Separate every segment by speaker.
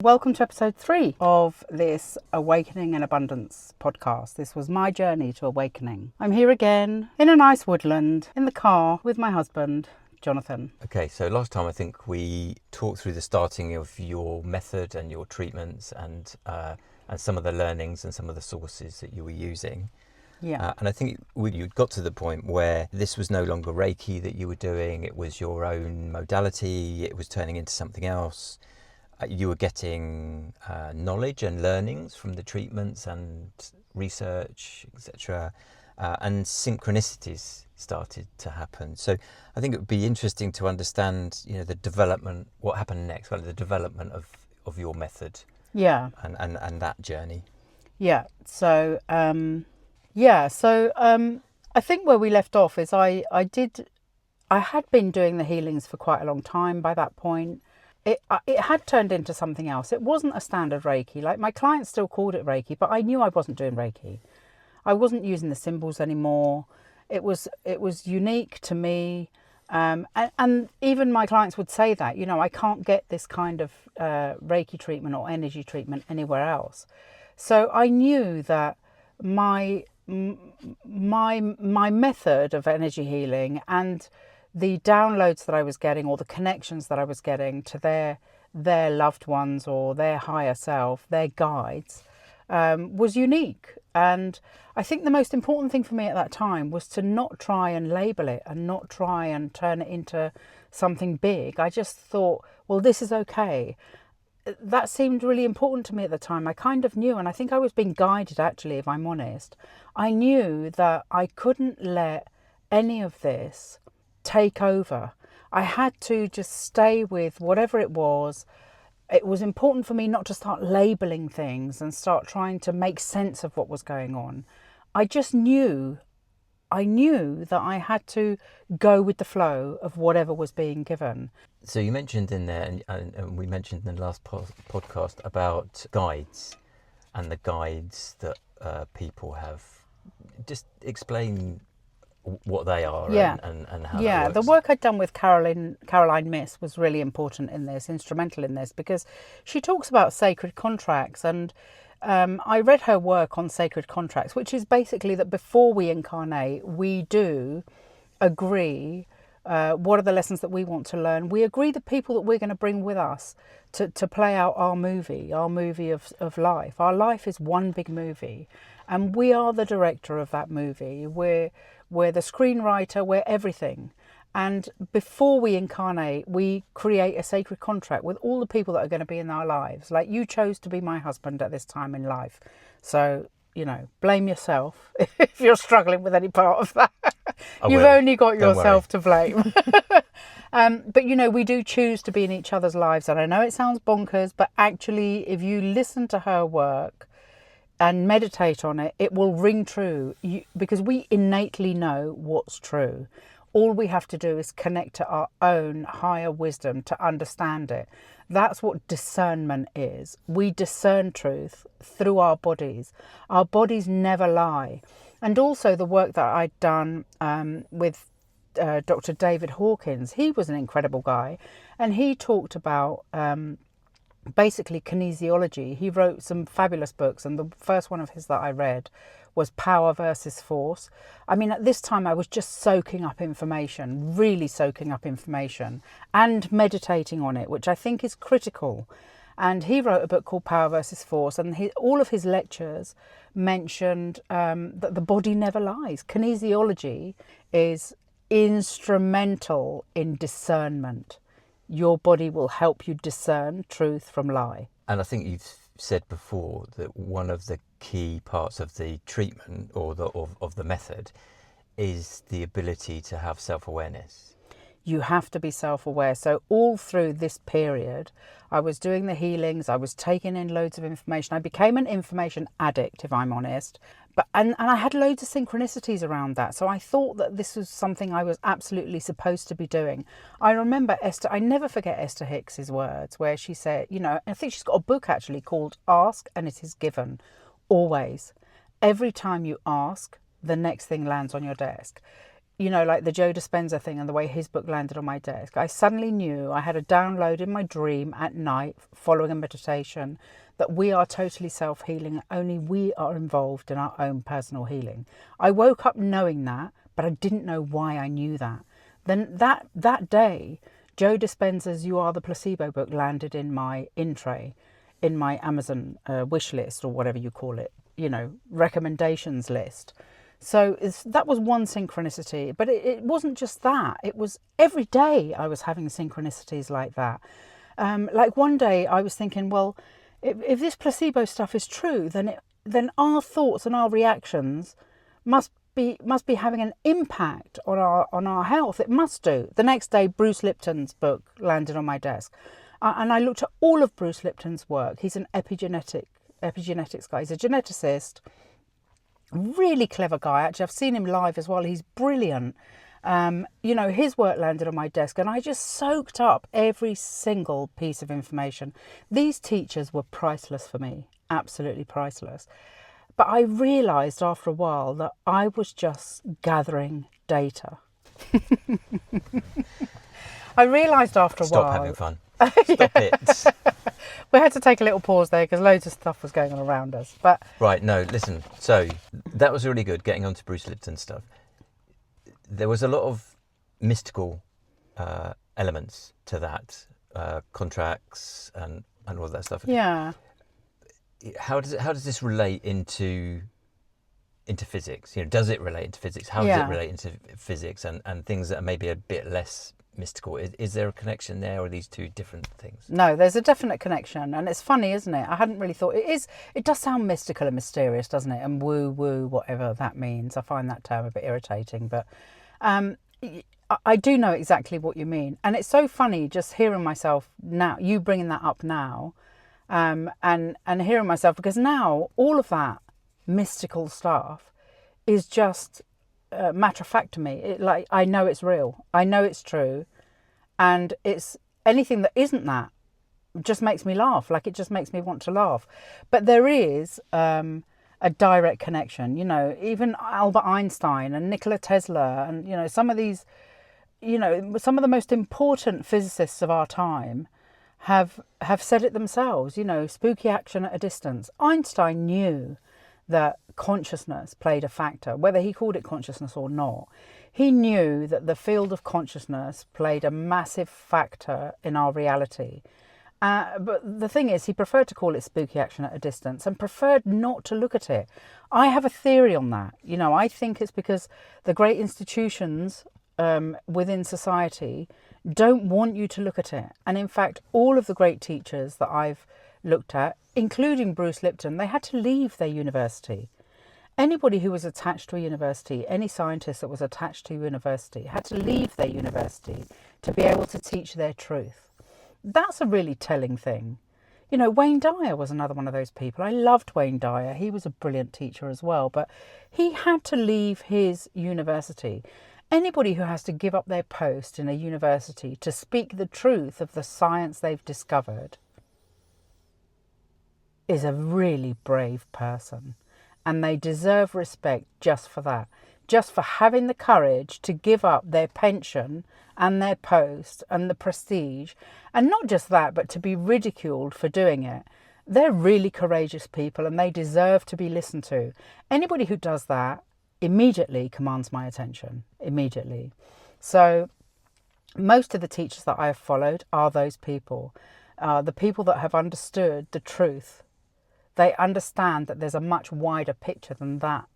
Speaker 1: Welcome to episode 3 of this Awakening and Abundance podcast. This was my journey to awakening. I'm here again in a nice woodland in the car with my husband, Jonathan.
Speaker 2: Okay, so last time I think we talked through the starting of your method and your treatments and some of the learnings and some of the sources that you were using.
Speaker 1: Yeah.
Speaker 2: And I think you got to the point where this was no longer Reiki that you were doing. It was your own modality. It was turning into something else. You were getting knowledge and learnings from the treatments and research, etc. And synchronicities started to happen. So I think it would be interesting to understand, the development, what happened next, kind of the development of your method.
Speaker 1: Yeah.
Speaker 2: And that journey.
Speaker 1: Yeah. So, I think where we left off is I had been doing the healings for quite a long time by that point. It had turned into something else. It wasn't a standard Reiki. Like, my clients still called it Reiki, but I knew I wasn't doing Reiki. I wasn't using the symbols anymore. It was unique to me. And even my clients would say that, I can't get this kind of Reiki treatment or energy treatment anywhere else. So I knew that my method of energy healing and the downloads that I was getting, or the connections that I was getting to their loved ones or their higher self, their guides, was unique. And I think the most important thing for me at that time was to not try and label it and not try and turn it into something big. I just thought, well, this is okay. That seemed really important to me at the time. I kind of knew, and I think I was being guided, actually, if I'm honest. I knew that I couldn't let any of this take over. I had to just stay with whatever it was. It was important for me not to start labeling things and start trying to make sense of what was going on. I knew that I had to go with the flow of whatever was being given.
Speaker 2: So you mentioned in there, and we mentioned in the last podcast about guides and the guides that people have. Just explain what they are.
Speaker 1: Yeah.
Speaker 2: and how
Speaker 1: Yeah,
Speaker 2: that works.
Speaker 1: the work I'd done with Caroline Miss was really important in this, instrumental in this, because she talks about sacred contracts, and I read her work on sacred contracts, which is basically that before we incarnate, we do agree what are the lessons that we want to learn. We agree the people that we're going to bring with us to play out our movie of life. Our life is one big movie, and we are the director of that movie. We're the screenwriter, we're everything. And before we incarnate, we create a sacred contract with all the people that are going to be in our lives. Like, you chose to be my husband at this time in life. So, blame yourself if you're struggling with any part of that. You've only got yourself to blame. But, we do choose to be in each other's lives. And I know it sounds bonkers, but actually, if you listen to her work and meditate on it, it will ring true, because we innately know what's true. All we have to do is connect to our own higher wisdom to understand it. That's what discernment is. We discern truth through our bodies. Our bodies never lie. And also the work that I'd done with Dr. David Hawkins, he was an incredible guy, and he talked about basically kinesiology. He wrote some fabulous books, and the first one of his that I read was Power versus Force. I mean, at this time I was just soaking up information, really soaking up information and meditating on it, which I think is critical. And he wrote a book called Power versus Force, and all of his lectures mentioned that the body never lies. Kinesiology is instrumental in discernment. Your body will help you discern truth from lie.
Speaker 2: And I think you've said before that one of the key parts of the treatment or of the method is the ability to have self-awareness.
Speaker 1: You have to be self-aware. So all through this period, I was doing the healings, I was taking in loads of information. I became an information addict, if I'm honest. And I had loads of synchronicities around that. So I thought that this was something I was absolutely supposed to be doing. I remember I never forget Esther Hicks's words, where she said, I think she's got a book actually called Ask and It Is Given. Always. Every time you ask, the next thing lands on your desk. you know, like the Joe Dispenza thing and the way his book landed on my desk, I suddenly knew I had a download in my dream at night following a meditation that we are totally self-healing. Only we are involved in our own personal healing. I woke up knowing that, but I didn't know why I knew that. Then that day, Joe Dispenza's You Are the Placebo book landed in my in-tray, in my Amazon wish list, or whatever you call it, you know, recommendations list. So that was one synchronicity, but it wasn't just that. It was every day I was having synchronicities like that. Like one day I was thinking, well, if this placebo stuff is true, then our thoughts and our reactions must be having an impact on our health. It must do. The next day, Bruce Lipton's book landed on my desk, and I looked at all of Bruce Lipton's work. He's an epigenetics guy. He's a geneticist, really clever guy. Actually, I've seen him live as well. He's brilliant. You know, his work landed on my desk, and I just soaked up every single piece of information. These teachers were priceless for me, absolutely priceless. But I realised after a while that I was just gathering data. I realised after a while...
Speaker 2: Stop having fun. Stop it.
Speaker 1: We had to take a little pause there because loads of stuff was going on around us. But
Speaker 2: right, no, listen. So that was really good, getting onto Bruce Lipton stuff. There was a lot of mystical elements to that, contracts and all that stuff.
Speaker 1: yeah.
Speaker 2: How does this relate into physics? You know, does it relate into physics? How does it relate into physics and things that are maybe a bit less mystical? Is there a connection there, or are these two different things?
Speaker 1: No, there's a definite connection, and it's funny, isn't it? I hadn't really thought it does sound mystical and mysterious, doesn't it? And woo woo, whatever that means. I find that term a bit irritating, but I do know exactly what you mean. And it's so funny just hearing myself now, you bringing that up now, and hearing myself, because now all of that mystical stuff is just matter of fact to me. Like, I know it's real, I know it's true, and it's anything that isn't that just makes me laugh. Like, it just makes me want to laugh. But there is a direct connection, you know. Even Albert Einstein and Nikola Tesla, and you know, some of these, you know, some of the most important physicists of our time have said it themselves, you know, spooky action at a distance. Einstein knew that consciousness played a factor, whether he called it consciousness or not. He knew that the field of consciousness played a massive factor in our reality. But the thing is, he preferred to call it spooky action at a distance and preferred not to look at it. I have a theory on that. You know, I think it's because the great institutions within society don't want you to look at it. And in fact, all of the great teachers that I've looked at, including Bruce Lipton, they had to leave their university. Anybody who was attached to a university, any scientist that was attached to a university, had to leave their university to be able to teach their truth. That's a really telling thing. You know, Wayne Dyer was another one of those people. I loved Wayne Dyer. He was a brilliant teacher as well, but he had to leave his university. Anybody who has to give up their post in a university to speak the truth of the science they've discovered is a really brave person, and they deserve respect just for that, just for having the courage to give up their pension and their post and the prestige, and not just that, but to be ridiculed for doing it. They're really courageous people, and they deserve to be listened to. Anybody who does that immediately commands my attention, immediately. So most of the teachers that I have followed are those people, the people that have understood the truth. They understand that there's a much wider picture than that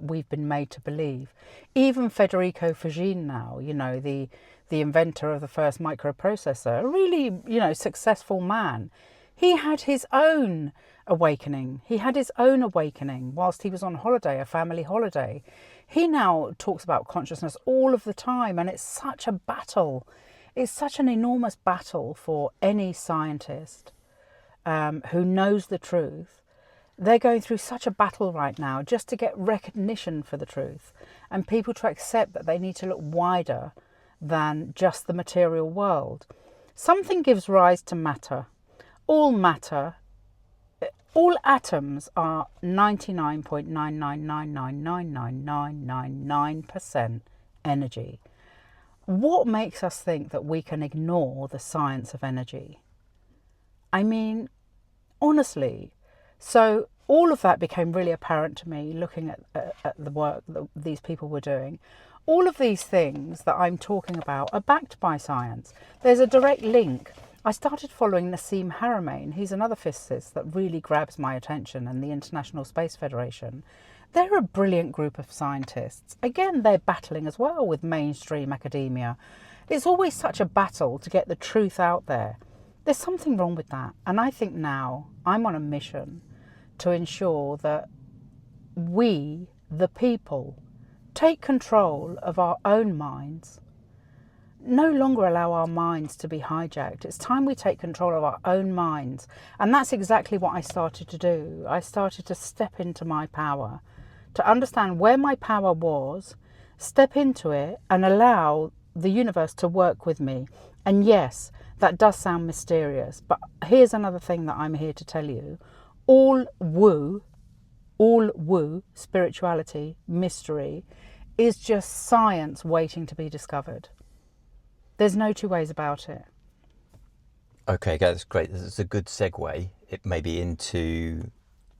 Speaker 1: we've been made to believe. Even Federico Fagin now, you know, the inventor of the first microprocessor, a really, you know, successful man. He had his own awakening. He had his own awakening whilst he was on holiday, a family holiday. He now talks about consciousness all of the time, and it's such a battle. It's such an enormous battle for any scientist who knows the truth. They're going through such a battle right now just to get recognition for the truth, and people to accept that they need to look wider than just the material world. Something gives rise to matter. All matter, all atoms are 99.999999999% energy. What makes us think that we can ignore the science of energy? I mean, honestly. So all of that became really apparent to me looking at the work that these people were doing. All of these things that I'm talking about are backed by science. There's a direct link. I started following Nassim Haramein. He's another physicist that really grabs my attention, and the International Space Federation. They're a brilliant group of scientists. Again, they're battling as well with mainstream academia. It's always such a battle to get the truth out there. There's something wrong with that. And I think now I'm on a mission to ensure that we, the people, take control of our own minds. No longer allow our minds to be hijacked. It's time we take control of our own minds. And that's exactly what I started to do. I started to step into my power, to understand where my power was, step into it and allow the universe to work with me. And yes, that does sound mysterious, but here's another thing that I'm here to tell you. All woo, spirituality, mystery, is just science waiting to be discovered. There's no two ways about it.
Speaker 2: Okay, that's great. That's a good segue. It may be into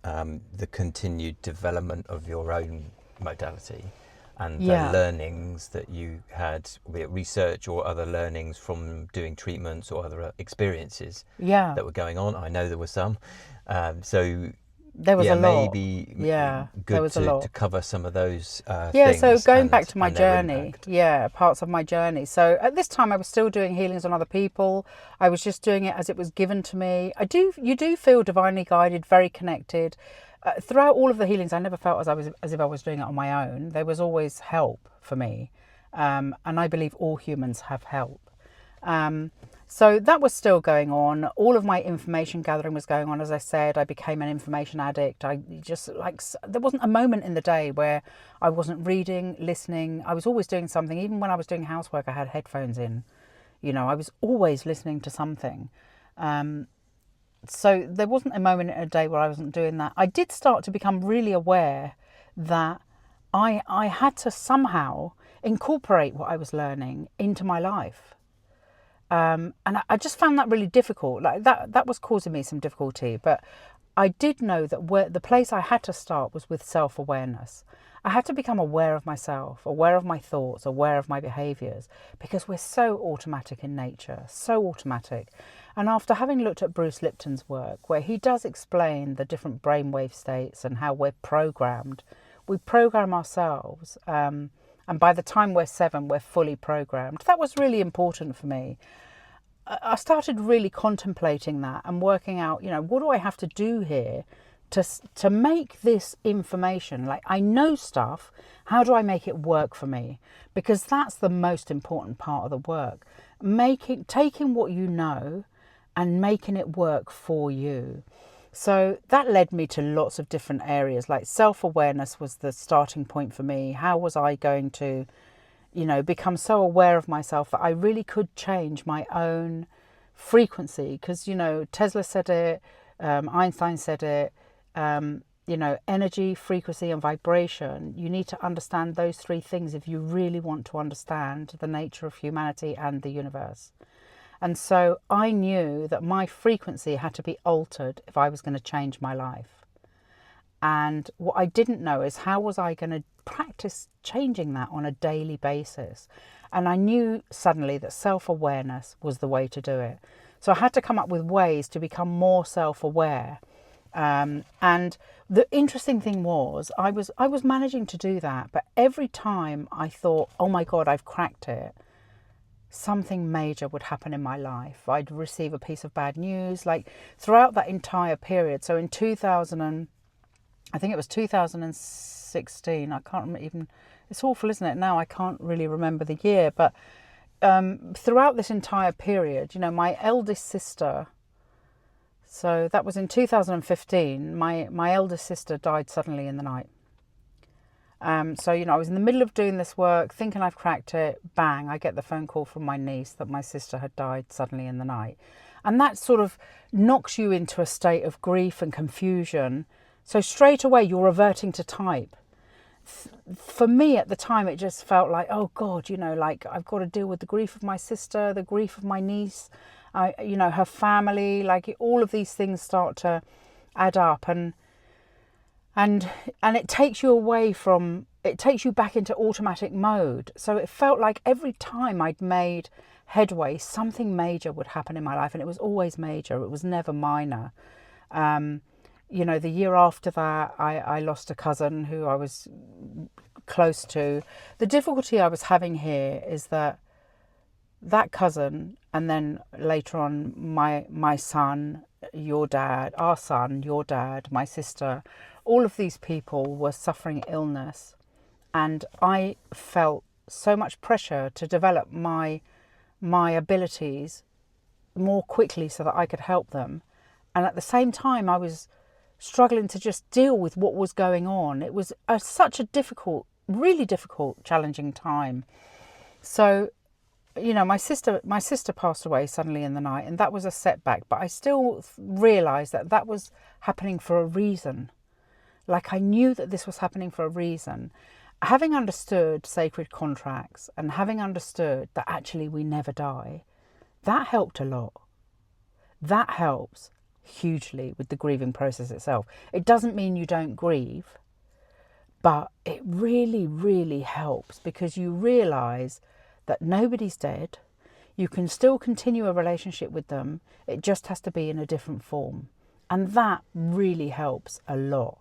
Speaker 2: the continued development of your own modality and the learnings that you had, be it research or other learnings from doing treatments or other experiences that were going on. I know there were some. So
Speaker 1: there was a lot.
Speaker 2: Maybe
Speaker 1: there was a lot
Speaker 2: to cover some of those things.
Speaker 1: So going back to my journey, parts of my journey. So at this time I was still doing healings on other people. I was just doing it as it was given to me. You do feel divinely guided, very connected. Throughout all of the healings, I never felt as if I was doing it on my own. There was always help for me. And I believe all humans have help. So that was still going on. All of my information gathering was going on. As I said, I became an information addict. There wasn't a moment in the day where I wasn't reading, listening. I was always doing something. Even when I was doing housework, I had headphones in. I was always listening to something. So there wasn't a moment in a day where I wasn't doing that. I did start to become really aware that I had to somehow incorporate what I was learning into my life. And I just found that really difficult. Like that was causing me some difficulty. But I did know that the place I had to start was with self-awareness. I had to become aware of myself, aware of my thoughts, aware of my behaviours, because we're so automatic in nature, so automatic. And after having looked at Bruce Lipton's work, where he does explain the different brainwave states and how we're programmed, we program ourselves. And by the time we're 7, we're fully programmed. That was really important for me. I started really contemplating that and working out, what do I have to do here to make this information, like I know stuff, how do I make it work for me? Because that's the most important part of the work. Taking what you know and making it work for you. So that led me to lots of different areas, like self-awareness was the starting point for me. How was I going to, become so aware of myself that I really could change my own frequency? Because, Tesla said it, Einstein said it, energy, frequency and vibration. You need to understand those 3 things if you really want to understand the nature of humanity and the universe. And so I knew that my frequency had to be altered if I was going to change my life. And what I didn't know is how was I going to practice changing that on a daily basis. And I knew suddenly that self-awareness was the way to do it. So I had to come up with ways to become more self-aware. And the interesting thing was I was managing to do that. But every time I thought, oh my God, I've cracked it, something major would happen in my life. I'd receive a piece of bad news, like throughout that entire period. So in 2016, I can't remember even, it's awful, isn't it? Now I can't really remember the year, but throughout this entire period, my eldest sister, so that was in 2015, my eldest sister died suddenly in the night. So, I was in the middle of doing this work, thinking I've cracked it, bang, I get the phone call from my niece that my sister had died suddenly in the night. And that sort of knocks you into a state of grief and confusion. So straight away, you're reverting to type, for me at the time, it just felt like, oh God, you know, like I've got to deal with the grief of my sister, the grief of my niece, you know, her family, like all of these things start to add up, and it takes you away from, it takes you back into automatic mode. So it felt like every time I'd made headway, something major would happen in my life, and it was always major. It was never minor. You know, the year after that, I lost a cousin who I was close to. The difficulty I was having here is that cousin, and then later on my son, your dad, our son, your dad, my sister, all of these people were suffering illness, and I felt so much pressure to develop my abilities more quickly so that I could help them. And at the same time, I was struggling to just deal with what was going on. It was such a difficult, really difficult, challenging time. So, you know, my sister passed away suddenly in the night, and that was a setback, but I still realised that that was happening for a reason. Like, I knew that this was happening for a reason. Having understood sacred contracts and having understood that actually we never die, that helped a lot. That helps hugely with the grieving process itself. It doesn't mean you don't grieve, but it really, really helps, because you realise that nobody's dead. You can still continue a relationship with them. It just has to be in a different form. And that really helps a lot.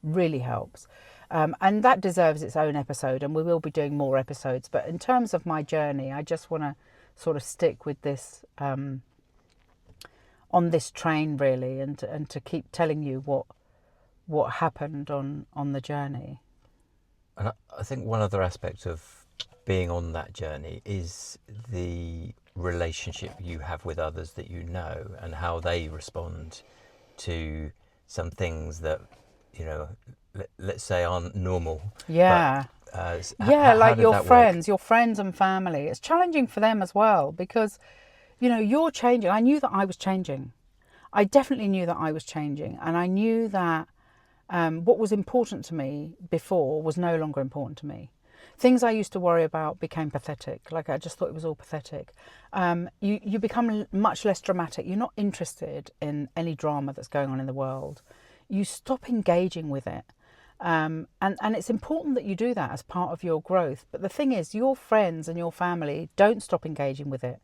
Speaker 1: Really helps. And that deserves its own episode, and we will be doing more episodes. But in terms of my journey, I just want to sort of stick with this on this train, really, and to keep telling you what happened on the journey.
Speaker 2: And I think one other aspect of being on that journey is the relationship you have with others that you know, and how they respond to some things that, you know, let's say aren't normal.
Speaker 1: Yeah.
Speaker 2: But,
Speaker 1: like your friends and family. It's challenging for them as well, because, you know, you're changing. I knew that I was changing. I definitely knew that I was changing. And I knew that what was important to me before was no longer important to me. Things I used to worry about became pathetic. Like, I just thought it was all pathetic. You become much less dramatic. You're not interested in any drama that's going on in the world. You stop engaging with it. And it's important that you do that as part of your growth. But the thing is, your friends and your family don't stop engaging with it.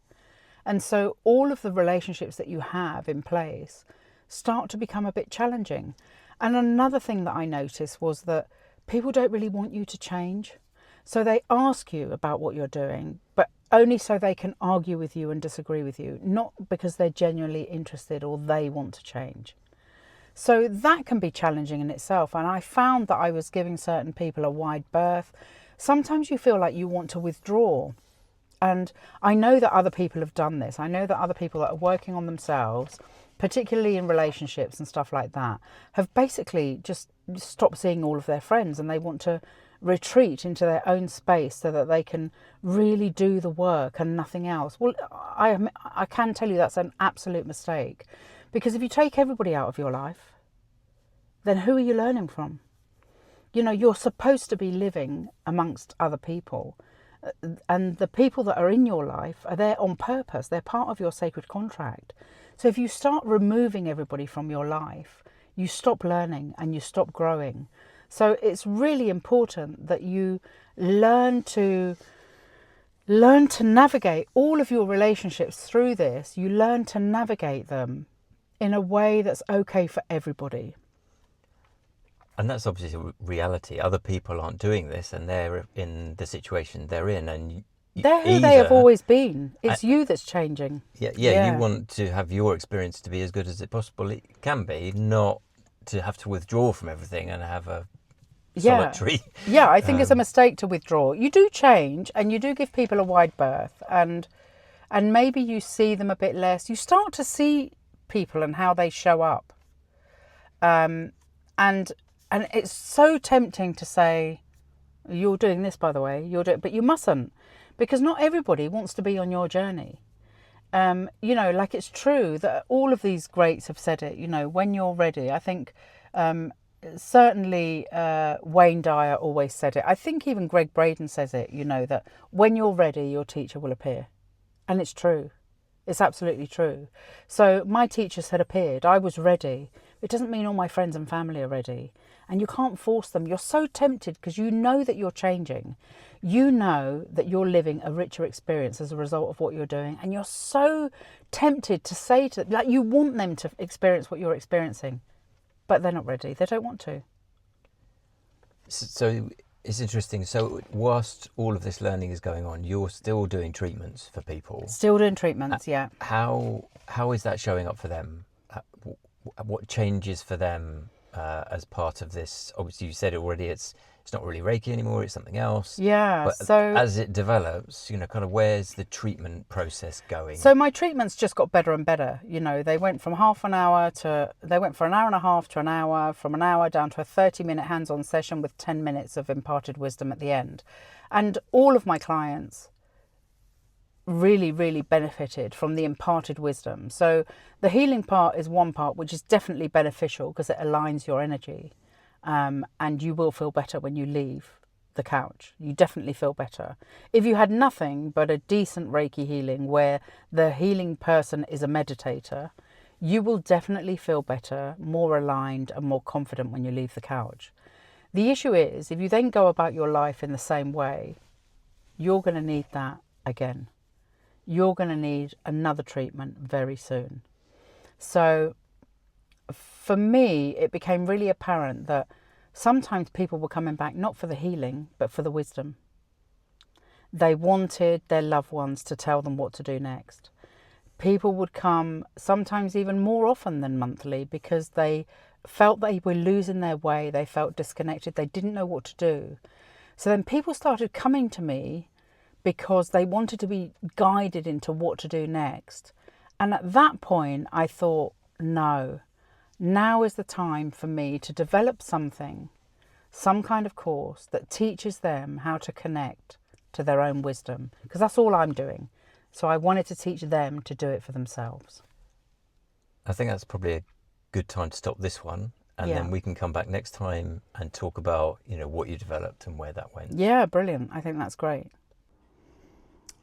Speaker 1: And so all of the relationships that you have in place start to become a bit challenging. And another thing that I noticed was that people don't really want you to change. So they ask you about what you're doing, but only so they can argue with you and disagree with you, not because they're genuinely interested or they want to change. So that can be challenging in itself. And I found that I was giving certain people a wide berth. Sometimes you feel like you want to withdraw. And I know that other people have done this. I know that other people that are working on themselves, particularly in relationships and stuff like that, have basically just stopped seeing all of their friends, and they want to retreat into their own space so that they can really do the work and nothing else. Well, I can tell you that's an absolute mistake, because if you take everybody out of your life, then who are you learning from? You know, you're supposed to be living amongst other people, and the people that are in your life are there on purpose. They're part of your sacred contract. So if you start removing everybody from your life, you stop learning and you stop growing. So it's really important that you learn to navigate all of your relationships through this. You learn to navigate them in a way that's okay for everybody.
Speaker 2: And that's obviously a reality. Other people aren't doing this, and they're in the situation they're in, and
Speaker 1: they're who they have always been. It's you that's changing.
Speaker 2: Yeah. You want to have your experience to be as good as it possibly can be, not to have to withdraw from everything and have a solitary.
Speaker 1: Yeah, I think it's a mistake to withdraw. You do change, and you do give people a wide berth, and maybe you see them a bit less. You start to see people and how they show up, and it's so tempting to say, "You're doing this, by the way. But you mustn't, because not everybody wants to be on your journey." You know, like, it's true that all of these greats have said it. You know, when you're ready. I think certainly Wayne Dyer always said it. I think even Greg Braden says it, that when you're ready, your teacher will appear. And it's true. It's absolutely true. So my teachers had appeared. I was ready. It doesn't mean all my friends and family are ready. And you can't force them. You're so tempted because you know that you're changing. You know that you're living a richer experience as a result of what you're doing. And you're so tempted to say to them, like, you want them to experience what you're experiencing. But they're not ready. They don't want to.
Speaker 2: So it's interesting. So whilst all of this learning is going on, you're still doing treatments for people.
Speaker 1: Still doing treatments, yeah.
Speaker 2: How is that showing up for them? What changes for them as part of this? Obviously, you said already it's not really Reiki anymore, it's something else.
Speaker 1: Yeah,
Speaker 2: but
Speaker 1: so
Speaker 2: as it develops, kind of where's the treatment process going?
Speaker 1: So my treatments just got better and better. They went from half an hour they went for an hour and a half to an hour, from an hour down to a 30-minute hands-on session with 10 minutes of imparted wisdom at the end. And all of my clients really, really benefited from the imparted wisdom. So the healing part is one part, which is definitely beneficial because it aligns your energy. And you will feel better when you leave the couch. You definitely feel better. If you had nothing but a decent Reiki healing where the healing person is a meditator, you will definitely feel better, more aligned and more confident when you leave the couch. The issue is, if you then go about your life in the same way, you're going to need that again. You're going to need another treatment very soon. So for me, it became really apparent that sometimes people were coming back not for the healing, but for the wisdom. They wanted their loved ones to tell them what to do next. People would come sometimes even more often than monthly because they felt they were losing their way. They felt disconnected. They didn't know what to do. So then people started coming to me because they wanted to be guided into what to do next. And at that point, I thought, no. Now is the time for me to develop something, some kind of course that teaches them how to connect to their own wisdom, because that's all I'm doing. So I wanted to teach them to do it for themselves.
Speaker 2: I think that's probably a good time to stop this one, and then we can come back next time and talk about, what you developed and where that went.
Speaker 1: Yeah, brilliant. I think that's great.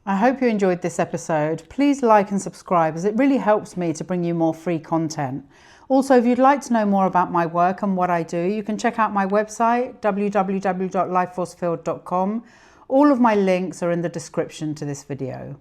Speaker 1: I hope you enjoyed this episode. Please like and subscribe as it really helps me to bring you more free content. Also, if you'd like to know more about my work and what I do, you can check out my website, www.lifeforcefield.com. All of my links are in the description to this video.